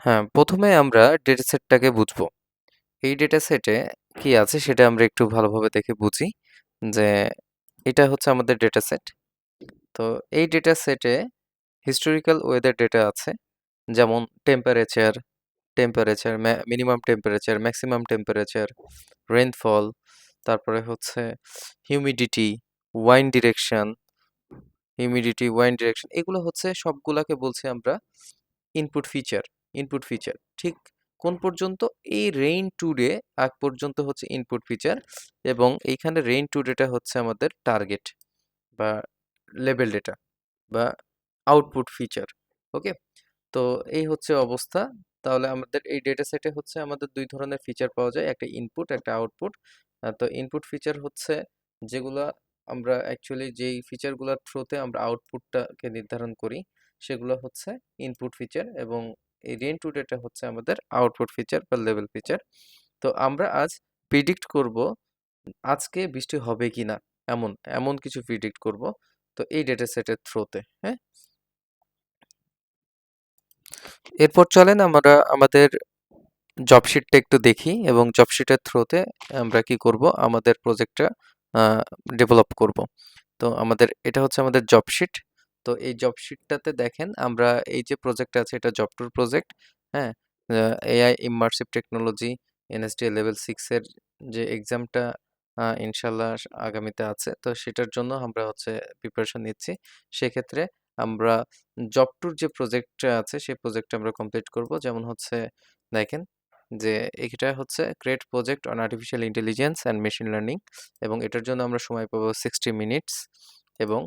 হ্যাঁ, প্রথমে আমরা ডেটা সেটটাকে বুঝবো। এই ডেটা সেটে কি আছে সেটা আমরা একটু ভালোভাবে দেখে বুঝি যে এটা হচ্ছে আমাদের ডেটা সেট। তো এই ডেটা সেটে হিস্টোরিক্যাল ওয়েদার ডেটা আছে, যেমন temperature, minimum temperature, maximum temperature, rainfall, তারপরে হচ্ছে হিউমিডিটি, ওয়াইন্ড ডিরেকশন, এগুলো হচ্ছে সবগুলাকে বলছি আমরা ইনপুট ফিচার। ইনপুট ফিচার ঠিক কোন পর্যন্ত? এই রেইন টু ডে আগ পর্যন্ত হচ্ছে ইনপুট ফিচার, এবং এইখানে রেইন টু ডেটা হচ্ছে আমাদের টার্গেট বা লেভেল ডেটা বা আউটপুট ফিচার। ওকে, তো এই হচ্ছে অবস্থা। তাহলে আমাদের এই ডেটা সেটে হচ্ছে আমাদের দুই ধরনের ফিচার পাওয়া যায়, একটা ইনপুট, একটা আউটপুট। তো ইনপুট ফিচার হচ্ছে যেগুলা আমরা অ্যাকচুয়ালি যেই ফিচারগুলোর থ্রুতে আমরা আউটপুটটাকে নির্ধারণ করি সেগুলো হচ্ছে ইনপুট ফিচার, এবং এই রেইন টু ডেটা হচ্ছে আমাদের আউটপুট ফিচার বা লেভেল ফিচার। তো আমরা আজ প্রিডিক্ট করব আজকে বৃষ্টি হবে কিনা, এমন এমন কিছু প্রিডিক্ট করব। তো এই ডেটা সেটের থ্রুতে, হ্যাঁ। এরপর চলেন আমরা আমাদের জব শিটটা একটু দেখি, এবং জব শিটের থ্রুতে আমরা কি করব, আমাদের প্রজেক্টটা ডেভেলপ করব। তো আমাদের এটা হচ্ছে আমাদের জব শিট। তো এই জব শিটটাতে দেখেন আমরা এই যে প্রজেক্ট আছে এটা জব টুর প্রজেক্ট। হ্যাঁ, AI immersive technology NST level 6 এর যে এক্সামটা ইনশাল্লাহ আগামীতে আছে, তো সেটার জন্য আমরা হচ্ছে প্রিপারেশন নিচ্ছি। সেক্ষেত্রে আমরা জব টুর যে প্রজেক্টটা আছে সেই প্রজেক্টটা আমরা কমপ্লিট করব। যেমন হচ্ছে দেখেন যে এটা হচ্ছে create project on artificial intelligence and machine learning, এবং এটার জন্য আমরা সময় পাবো 60 মিনিটস। এবং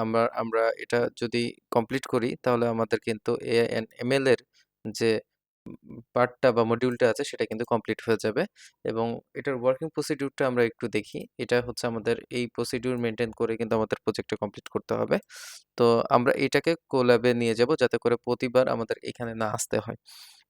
আমরা আমরা এটা যদি কমপ্লিট করি তাহলে আমাদের কিন্তু এআই অ্যান্ড এমএল এর যে পার্টটা বা মডিউলটা আছে সেটা কিন্তু কমপ্লিট হয়ে যাবে। এবং এটার ওয়ার্কিং প্রসিডিউরটা আমরা একটু দেখি। এটা হচ্ছে আমাদের এই প্রসিডিউর মেনটেন করে কিন্তু আমাদের প্রজেক্টটা কমপ্লিট করতে হবে। তো আমরা এটাকে কোল্যাবে নিয়ে যাব যাতে করে প্রতিবার আমাদের এখানে না আসতে হয়।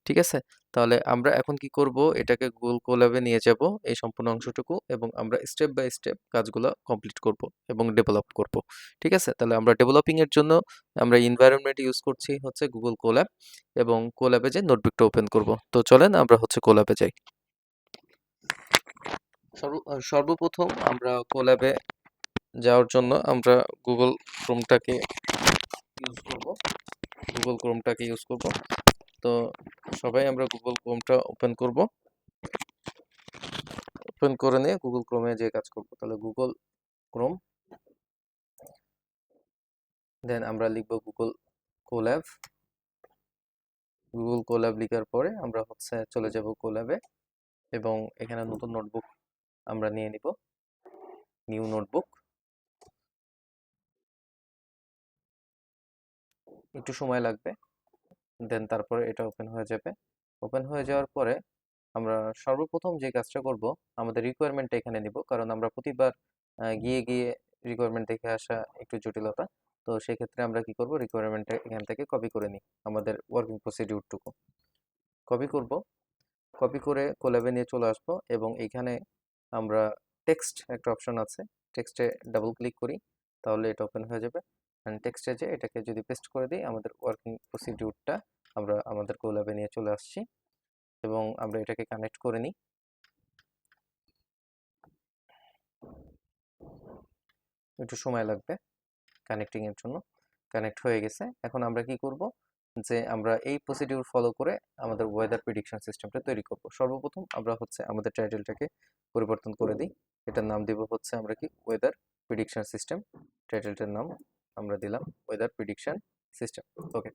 ঠিক আছে? তাহলে আমরা এখন কি করব, এটাকে গুগল কোল্যাবে নিয়ে যাব এই সম্পূর্ণ অংশটুকু, এবং আমরা স্টেপ বাই স্টেপ কাজগুলো কমপ্লিট করব এবং ডেভেলপ করব। ঠিক আছে? তাহলে আমরা ডেভেলপিং এর জন্য আমরা এনভায়রনমেন্ট ইউজ করছি হচ্ছে গুগল কোল্যাব, এবং কোল্যাবে যে নোটবুকটা ওপেন করব। তো চলেন আমরা হচ্ছে কোল্যাবে যাই। সর্বপ্রথম আমরা কোল্যাবে যাওয়ার জন্য আমরা গুগল ক্রোমটাকে ইউজ করব। গুগল ক্রোমটাকে ইউজ করব। তো সবাই আমরা গুগল ক্রোমটা ওপেন করব। ওপেন করে নিয়ে গুগল ক্রোমে যে কাজ করব। তাহলে গুগল ক্রোম, দেন আমরা লিখব গুগল কোল্যাব। গুগল কোল্যাব লেখার পরে আমরা হচ্ছে চলে যাব কোল্যাবে, এবং এখানে নতুন নোটবুক আমরা নিয়ে নিব, নিউ নোটবুক। একটু সময় লাগবে, দেন তারপরে এটা ওপেন হয়ে যাবে। ওপেন হয়ে যাওয়ার পরে আমরা সর্বপ্রথম যে কাজটা করব, আমাদের রিকোয়ারমেন্টটা এখানে নিব, কারণ আমরা প্রতিবার গিয়ে গিয়ে রিকোয়ারমেন্ট দেখে আসা একটু জটিলতা। তো সেক্ষেত্রে আমরা কি করব, রিকোয়ারমেন্টটা এখান থেকে কপি করে নিই, আমাদের ওয়ার্কিং প্রসিডিউরটুকু কপি করব। কপি করে কোল্যাবে নিয়ে চলে আসব, এবং এইখানে আমরা টেক্সট একটা অপশন আছে, টেক্সটে ডাবল ক্লিক করি, তাহলে এটা ওপেন হয়ে যাবে। টেক্সটে যে এটাকে যদি পেস্ট করে দিই, আমাদের ওয়ার্কিং প্রসিডিউরটা আমরা আমাদের কোল্যাবে নিয়ে চলে আসছি, এবং আমরা এটাকে কানেক্ট করে নিই। একটু সময় লাগবে কানেক্টিং এর জন্য। কানেক্ট হয়ে গেছে। এখন আমরা কি করব, যে আমরা এই প্রসিডিউর ফলো করে আমাদের ওয়েদার প্রেডিকশন সিস্টেমটা তৈরি করব। সর্বপ্রথম আমরা হচ্ছে আমাদের টাইটেলটাকে পরিবর্তন করে দিই। এটার নাম দিব হচ্ছে আমরা কি, ওয়েদার প্রেডিকশন সিস্টেম। টাইটেলটার নাম আমরা দিলাম ওয়েদার প্রেডিকশন সিস্টেম। ওকে,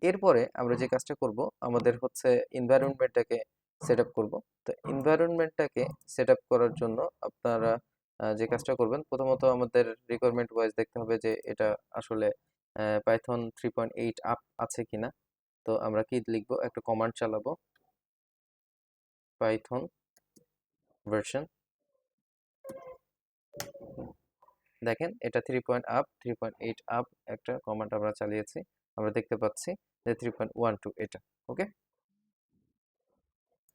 এরপরে আমরা যে কাজটা করব, আমাদের হচ্ছে এনভায়রনমেন্টটাকে সেট আপ করবো। তো এনভায়রনমেন্টটাকে সেট আপ করার জন্য আপনারা যে কাজটা করবেন, প্রথমত আমাদের রিকোয়ারমেন্ট ওয়াইজ দেখতে হবে যে এটা আসলে পাইথন 3.8 আপ আছে কিনা। তো আমরা কি লিখবো, একটা কমান্ড চালাবো, পাইথন ভার্সন। দেখেন এটা 3.8 আপ একটা কমান্ড আমরা চালিয়েছি, আমরা দেখতে পাচ্ছি যে 3.12 এটা। ওকে,